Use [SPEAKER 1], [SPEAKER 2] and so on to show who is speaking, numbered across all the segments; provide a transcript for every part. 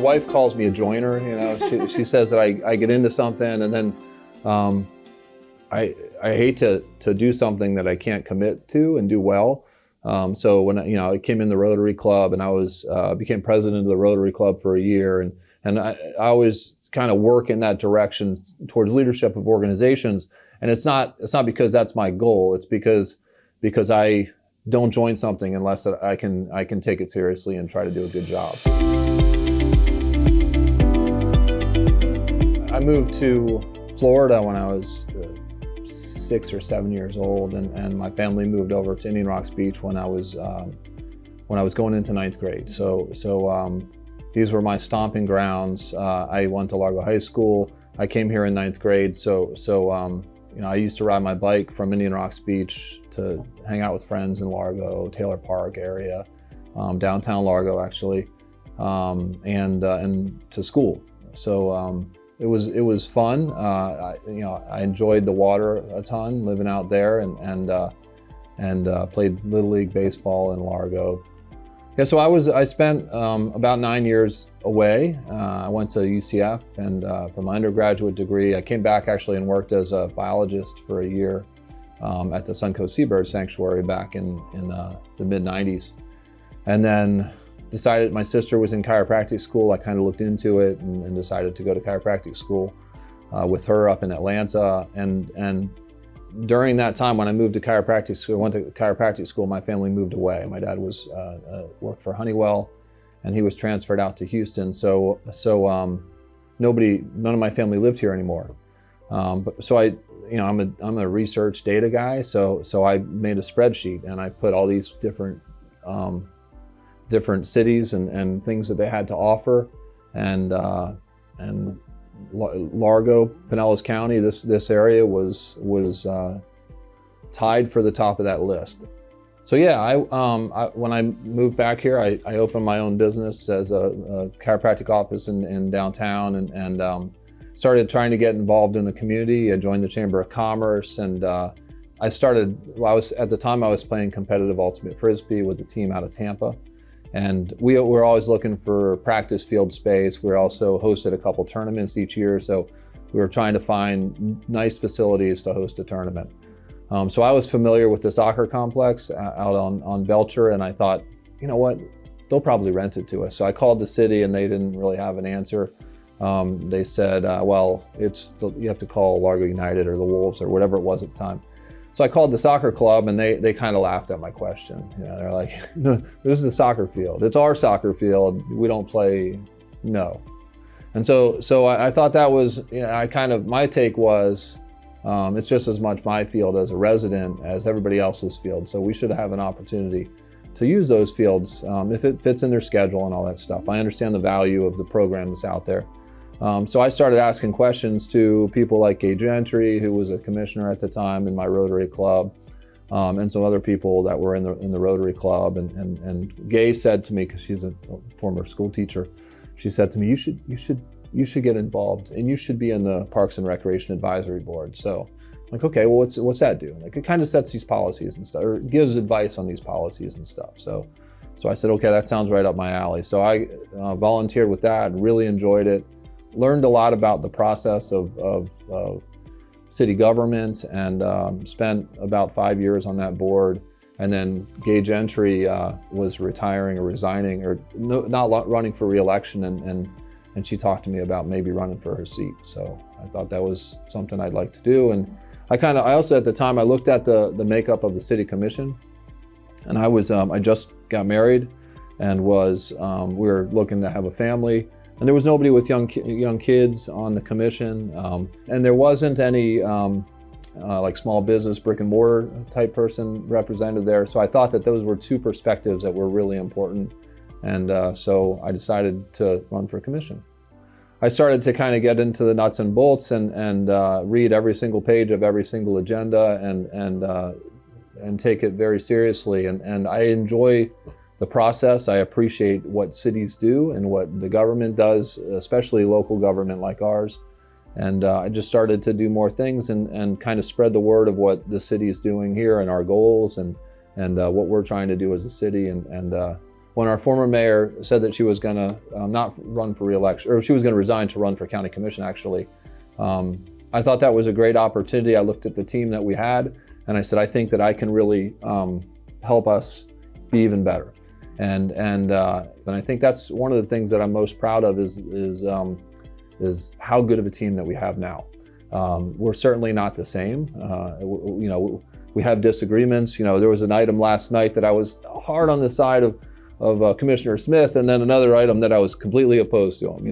[SPEAKER 1] wife calls me a joiner. You know, she says that I get into something and then I hate to do something that I can't commit to and do well. So when I came in the Rotary Club and I was became president of the Rotary Club for a year, and I always kind of work in that direction towards leadership of organizations. And it's not because that's my goal. It's because I don't join something unless I can take it seriously and try to do a good job. I moved to Florida when I was 6 or 7 years old, and my family moved over to Indian Rocks Beach when I was going into 9th grade. So these were my stomping grounds. I went to Largo High School. I came here in 9th grade. So I used to ride my bike from Indian Rocks Beach to hang out with friends in Largo, Taylor Park area, downtown Largo actually, and to school. So it was fun. I enjoyed the water a ton, living out there, and played Little League baseball in Largo. Yeah, so I spent about 9 years away. I went to UCF, and for my undergraduate degree, I came back actually and worked as a biologist for a year at the Suncoast Seabird Sanctuary back in the mid-90s. And then decided, my sister was in chiropractic school. I kind of looked into it and decided to go to chiropractic school with her up in Atlanta. And during that time, when I moved to chiropractic school, went to chiropractic school, my family moved away. My dad was worked for Honeywell, and he was transferred out to Houston. So none of my family lived here anymore. So I'm a research data guy. So I made a spreadsheet and I put all these different cities and things that they had to offer, and Largo, Pinellas County, this area was tied for the top of that list. So yeah, when I moved back here, I opened my own business as a chiropractic office in downtown, and started trying to get involved in the community. I joined the Chamber of Commerce, and at the time I was playing competitive ultimate frisbee with the team out of Tampa. And we were always looking for practice field space. We also hosted a couple tournaments each year, so we were trying to find nice facilities to host a tournament. So I was familiar with the soccer complex out on Belcher, and I thought, you know what, they'll probably rent it to us. So I called the city, and they didn't really have an answer. They said, well, you have to call Largo United or the Wolves or whatever it was at the time. So I called the soccer club, and they kind of laughed at my question. They're like, no, this is a soccer field. It's our soccer field. We don't play, no. And so I thought that was, my take was, it's just as much my field as a resident as everybody else's field. So we should have an opportunity to use those fields if it fits in their schedule and all that stuff. I understand the value of the program that's out there. So I started asking questions to people like Gay Gentry, who was a commissioner at the time in my Rotary Club, and some other people that were in the Rotary Club. And Gay said to me, because she's a former school teacher, she said to me, you should get involved, and you should be in the Parks and Recreation Advisory Board. So I'm like, okay, well, what's that do? Like, it kind of sets these policies and stuff, or gives advice on these policies and stuff. So I said, okay, that sounds right up my alley. So I volunteered with that, really enjoyed it. Learned a lot about the process of city government, and spent about 5 years on that board. And then Gay Gentry was retiring or resigning, or not running for re-election, and she talked to me about maybe running for her seat. So I thought that was something I'd like to do. And I also at the time I looked at the makeup of the city commission, and I just got married, and we were looking to have a family. And there was nobody with young kids on the commission, and there wasn't any like small business, brick and mortar type person represented there. So I thought that those were two perspectives that were really important, and so I decided to run for commission. I started to kind of get into the nuts and bolts and read every single page of every single agenda and take it very seriously. And I enjoy the process. I appreciate what cities do and what the government does, especially local government like ours. And I just started to do more things and kind of spread the word of what the city is doing here and our goals and what we're trying to do as a city. And when our former mayor said that she was going to not run for re-election, or she was going to resign to run for county commission, actually, I thought that was a great opportunity. I looked at the team that we had, and I said, I think that I can really help us be even better. And I think that's one of the things that I'm most proud of is how good of a team that we have now. We're certainly not the same. We have disagreements. There was an item last night that I was hard on the side of Commissioner Smith, and then another item that I was completely opposed to him.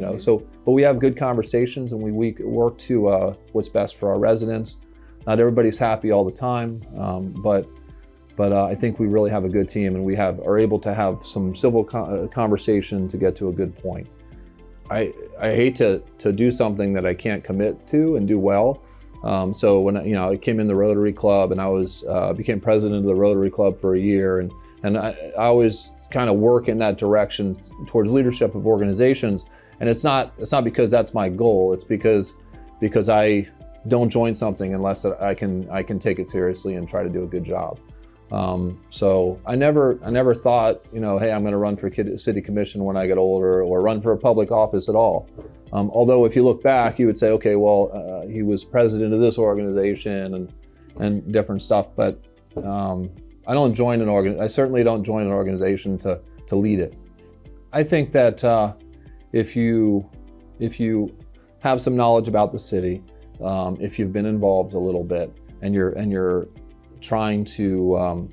[SPEAKER 1] But we have good conversations, and we work to what's best for our residents. Not everybody's happy all the time, but I think we really have a good team, and we are able to have some civil conversation to get to a good point. I hate to do something that I can't commit to and do well. So when I came in the Rotary Club, and I became president of the Rotary Club for a year, and I always kind of work in that direction towards leadership of organizations. And it's not because that's my goal. It's because I don't join something unless I can take it seriously and try to do a good job. So I never thought, hey, I'm going to run for city commission when I get older, or run for a public office at all. Although if you look back, you would say, okay, well, he was president of this organization and different stuff. But I certainly don't join an organization to lead it. I think that if you have some knowledge about the city, if you've been involved a little bit, and you're trying to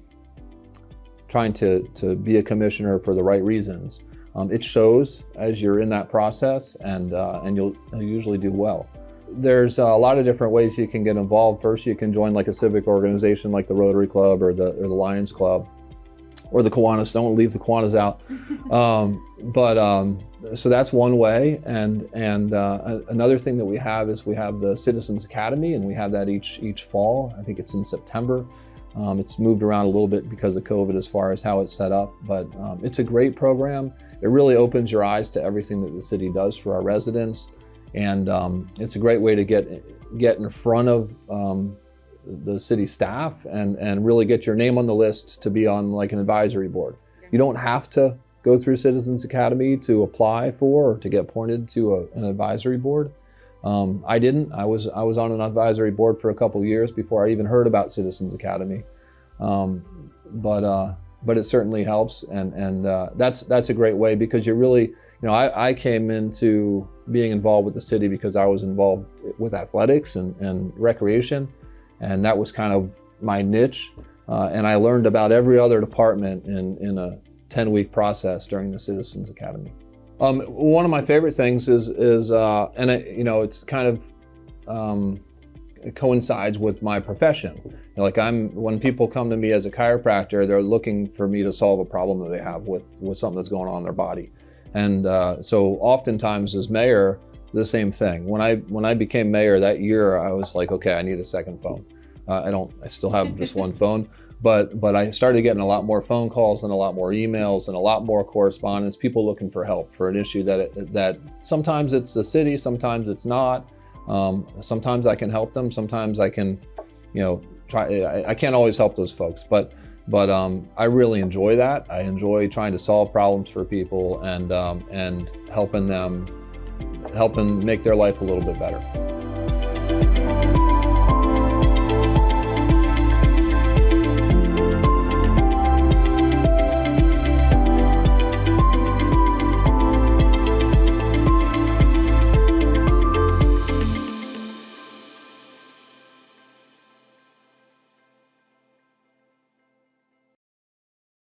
[SPEAKER 1] be a commissioner for the right reasons, it shows as you're in that process, and you'll usually do well. There's a lot of different ways you can get involved. First, you can join like a civic organization like the Rotary Club or the Lions Club or the Kiwanis. Don't leave the Kiwanis out. So that's one way. And another thing that we have is we have the Citizens Academy, and we have that each fall. I think it's in September. It's moved around a little bit because of COVID as far as how it's set up, but it's a great program. It really opens your eyes to everything that the city does for our residents. And it's a great way to get in front of the city staff and really get your name on the list to be on like an advisory board. You don't have to go through Citizens Academy to apply for or to get appointed to an advisory board. I didn't. I was on an advisory board for a couple of years before I even heard about Citizens Academy. But it certainly helps, and that's a great way, because you're really, I came into being involved with the city because I was involved with athletics and recreation, and that was kind of my niche. And I learned about every other department in a 10-week process during the Citizens Academy. One of my favorite things is it's kind of it coincides with my profession. When people come to me as a chiropractor, they're looking for me to solve a problem that they have with something that's going on in their body. And so oftentimes as mayor, the same thing. When I became mayor that year, I was like, okay, I need a second phone. I still have just one phone, but I started getting a lot more phone calls and a lot more emails and a lot more correspondence, people looking for help for an issue that sometimes it's the city, sometimes it's not. Sometimes I can help them, sometimes I can, try. I can't always help those folks, but I really enjoy that. I enjoy trying to solve problems for people and helping make their life a little bit better.